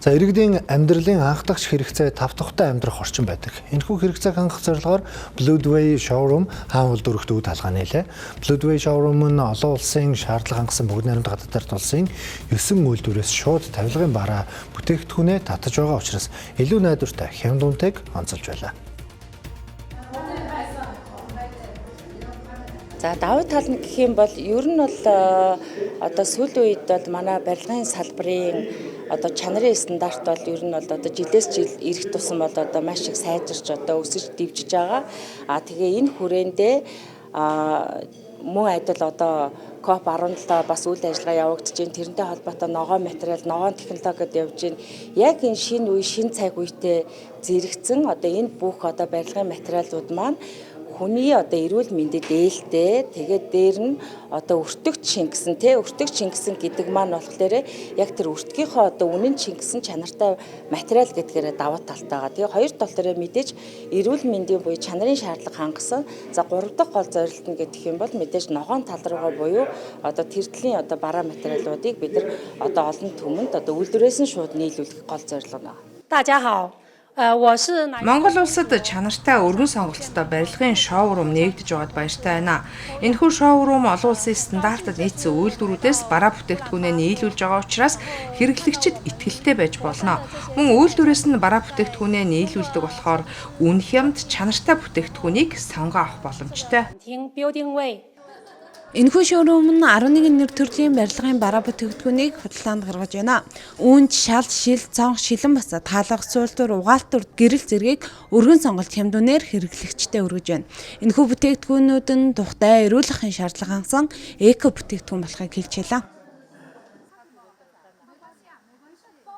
За иргэдийн амьдралын анх дахь хэрэгцээ тав тухтай амьдрах орчин байдаг. Энэхүү хэрэгцээг хангах зорилгоор Bloodway Showroom хаан улдүрэгт үд талгаа нээлээ. Bloodway Showroom нь олон улсын шаардлага хангасан бүгд найрамд гадаад ард улсын 9 үйлдвэрээс шууд тавилгын бараа бүтээгдэхүүнээ татаж байгаа учраас илүү найдвартай хямд үнэтэйг онцолж байлаа. За давуу тал нь гэх юм бол ер нь бол одоо сүүлийн үед бол манай барилгын салбарын одоо чанарын стандарт бол ер нь бол одоо жилээс жил ирэх тусам бол одоо маш их сайжирч одоо өсөж дэвжиж байгаа. Тэгээ энэ хүрээндээ мөн адил одоо COP 17 бас үйл ажиллагаа явагдаж байна. Тэрнтэй холбоотой ногоон материал, ногоон технологид явж байна. Яг энэ шинэ үе, шинэ цаг үетэй зэрэгцэн одоо энэ бүх одоо барилгын материалууд маань хүний одоо эрүүл мэндэд ээлтэй. Тэгээд дээр нь одоо өртөгч шингэсэн өртөгч шингэсэн гэдэг маань болохоор яг тэр өртгийнхөө одоо үнэн шингэсэн чанартай материал гэдгээрээ давуу талтай байгаа. Тэгээ хоёр талаараа мэдээж эрүүл мэндийн буюу чанарын шаардлага хангасан. За 3 дахь гол зорилт нь гэдэг юм бол мэдээж ногоон тал руугаа буюу одоо тэртлийн одоо бараа материалуудыг бид нар одоо олон түмэнд одоо үйлдвэрээс нь шууд нийлүүлэх гол зорилго байна. 大家好。 Монгол улсад чанартай өргөн сонголттой барилгын шоурум нээгдэж байгаад баяртай байна. Энэхүү шоурум олон улсын стандартад нийцсэн үйлдвэрүүдээс бараа бүтээгдэхүүнээ нийлүүлж байгаа учраас хэрэглэгчид итгэлтэй байж болно. Мөн үйлдвэрээс нь бараа бүтээгдэхүүнээ нийлүүлдэг болохоор үн хямд чанартай бүтээгдэхүүнийг сонгоо авах боломжтой. Энэхүү шоурум нь 11 нэр төрлийн барилгын бараа бүтээгдэхүүнийг худалдаанд гаргаж байна. Үүнд шал, шил, цонх, шилэн бас таалга, суултур, угаалтур, гэрэл зэргийг өргөн сонголт хямдунээр хэрэглэгчдэд өргөж байна. Энэхүү бүтээгдэхүүнүүд нь тухтай эрүүл ахуйн шаардлага хангасан эко бүтээгдэхүүн болохыг хэлж байлаа.